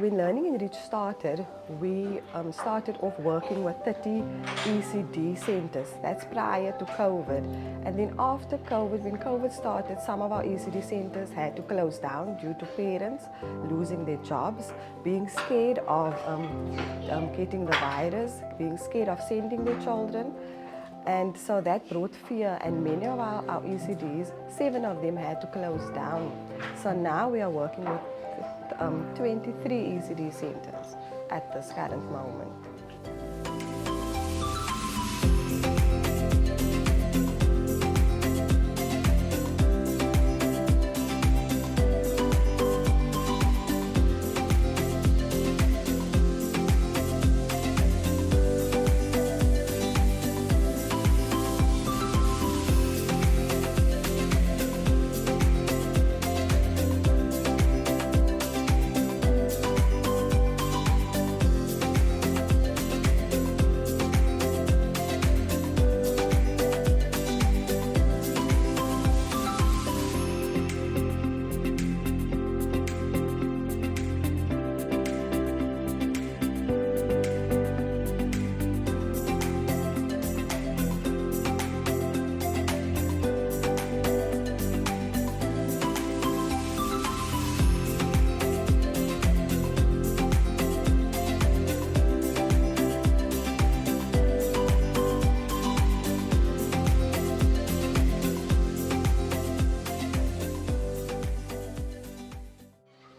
When Learning in Reach started, we started off working with 30 ECD centers. That's prior to COVID. And then after COVID, when COVID started, some of our ECD centers had to close down due to parents losing their jobs, being scared of getting the virus, being scared of sending their children. And so that brought fear, and many of our ECDs, 7 of them had to close down. So now we are working with 23 ECD centers at this current moment.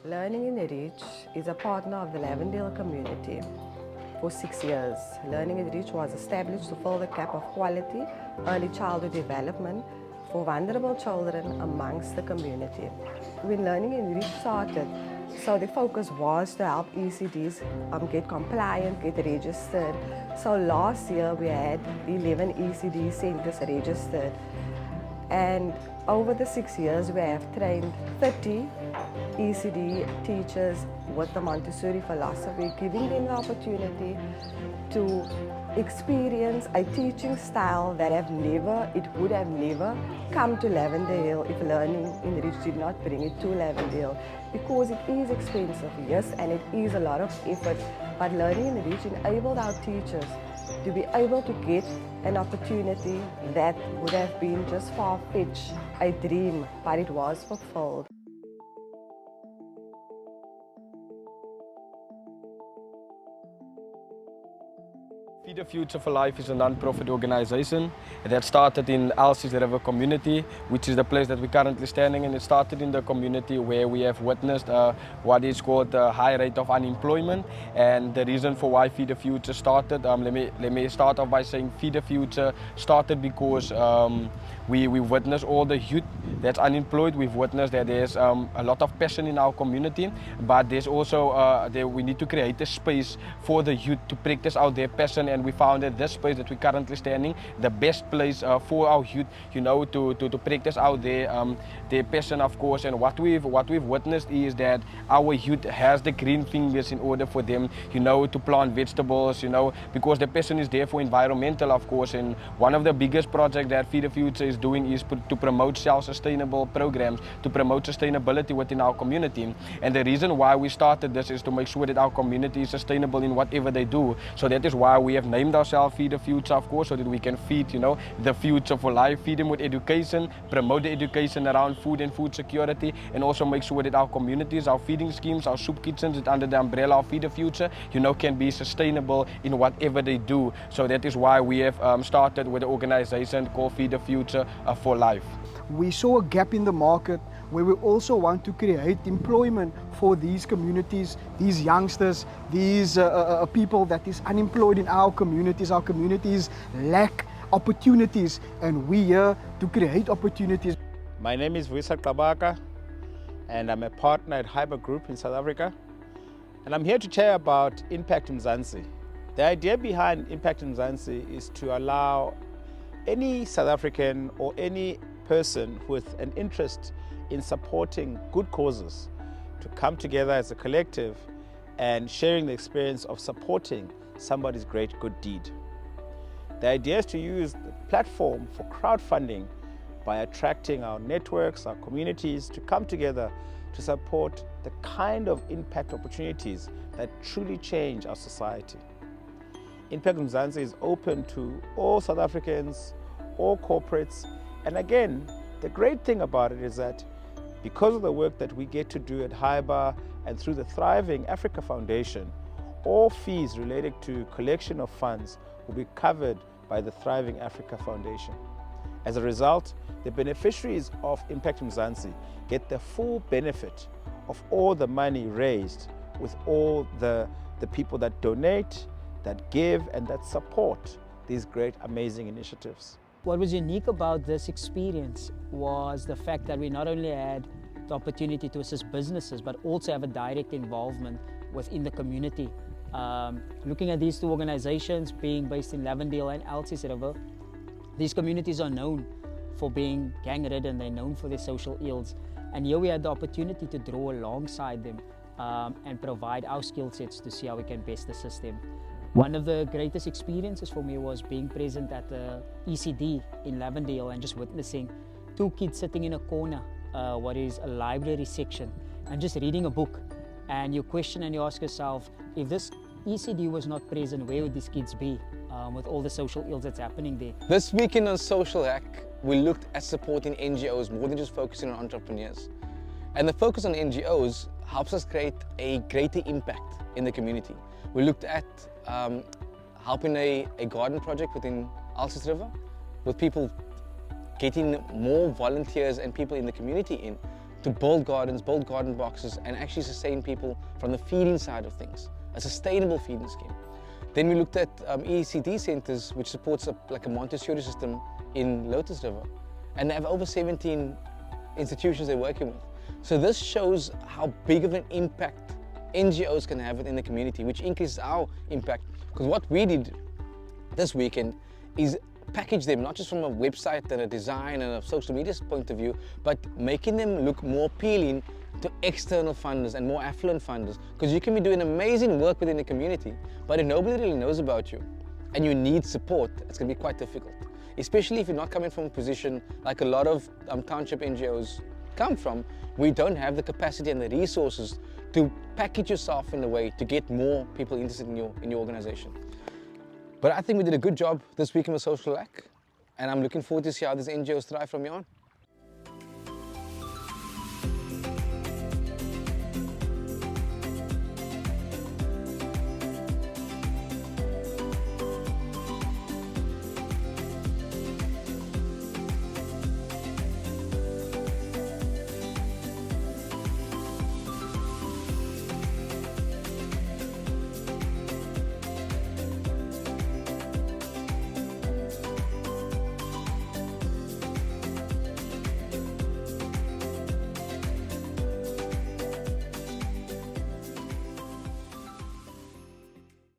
Learning in Reach is a partner of the Lavendale community for 6 years. Learning in Reach was established to fill the gap of quality early childhood development for vulnerable children amongst the community. When Learning in Reach started, so the focus was to help ECDs get compliant, get registered. So last year we had 11 ECD centers registered. And over the 6 years, we have trained 30 ECD teachers with the Montessori philosophy, giving them the opportunity to experience a teaching style that would have never come to Lavendale if Learning in Reach did not bring it to Lavendale, because it is expensive, yes, and it is a lot of effort, but Learning in Reach enabled our teachers to be able to get an opportunity that would have been just far-fetched, a dream, but it was fulfilled. Feed the Future for Life is a non-profit organization that started in Elsie's River community, which is the place that we're currently standing in. It started in the community where we have witnessed what is called a high rate of unemployment, and the reason for why Feed the Future started, let me start off by saying Feed the Future started because we witnessed all the youth that's unemployed. We've witnessed that there's a lot of passion in our community, but there's also we need to create a space for the youth to practice out their passion, and we found that this space that we're currently standing, the best place for our youth, to practice out their passion, of course. And what we've witnessed is that our youth has the green fingers in order for them, to plant vegetables, because the passion is there for environmental, of course. And one of the biggest projects that Feed the Future is doing is to promote self-sustainable programs, to promote sustainability within our community. And the reason why we started this is to make sure that our community is sustainable in whatever they do. So that is why we have named ourselves Feed the Future, of course, so that we can feed, the future for life, feed them with education, promote the education around food and food security, and also make sure that our communities, our feeding schemes, our soup kitchens, that under the umbrella of Feed the Future, can be sustainable in whatever they do. So that is why we have started with an organization called Feed the Future for Life. We saw a gap in the market where we also want to create employment for these communities, these youngsters, these people that is unemployed in our communities. Our communities lack opportunities, and we here to create opportunities. My name is Vuyisa Kabaka, and I'm a partner at Hyper Group in South Africa. And I'm here to tell you about Impact Mzansi. The idea behind Impact Mzansi is to allow any South African or any person with an interest in supporting good causes to come together as a collective and sharing the experience of supporting somebody's great good deed. The idea is to use the platform for crowdfunding by attracting our networks, our communities to come together to support the kind of impact opportunities that truly change our society. Impact Mzansi is open to all South Africans, all corporates, and again, the great thing about it is that because of the work that we get to do at HIBA and through the Thriving Africa Foundation, all fees related to collection of funds will be covered by the Thriving Africa Foundation. As a result, the beneficiaries of Impact Mzansi get the full benefit of all the money raised with all the people that donate, that give, and that support these great, amazing initiatives. What was unique about this experience was the fact that we not only had the opportunity to assist businesses, but also have a direct involvement within the community. Looking at these two organizations being based in Lavendale and Elsies River, these communities are known for being gang-ridden, they're known for their social ills. And here we had the opportunity to draw alongside them and provide our skill sets to see how we can best assist them. One of the greatest experiences for me was being present at the ECD in Lavendale and just witnessing two kids sitting in a corner, what is a library section, and just reading a book. And you question and you ask yourself, if this ECD was not present, where would these kids be with all the social ills that's happening there? This weekend on Social Hack, we looked at supporting NGOs more than just focusing on entrepreneurs. And the focus on NGOs helps us create a greater impact in the community. We looked at helping a garden project within Elsies River, with people getting more volunteers and people in the community in to build gardens, build garden boxes, and actually sustain people from the feeding side of things, a sustainable feeding scheme. Then we looked at ECD centers, which supports like a Montessori system in Lotus River, and they have over 17 institutions they're working with. So this shows how big of an impact NGOs can have within the community, which increases our impact. Because what we did this weekend is package them, not just from a website and a design and a social media point of view, but making them look more appealing to external funders and more affluent funders. Because you can be doing amazing work within the community, but if nobody really knows about you and you need support, it's going to be quite difficult. Especially if you're not coming from a position like a lot of township NGOs come from, we don't have the capacity and the resources to package yourself in a way to get more people interested in your organization. But I think we did a good job this weekend with Social Hack, and I'm looking forward to see how these NGOs thrive from here on.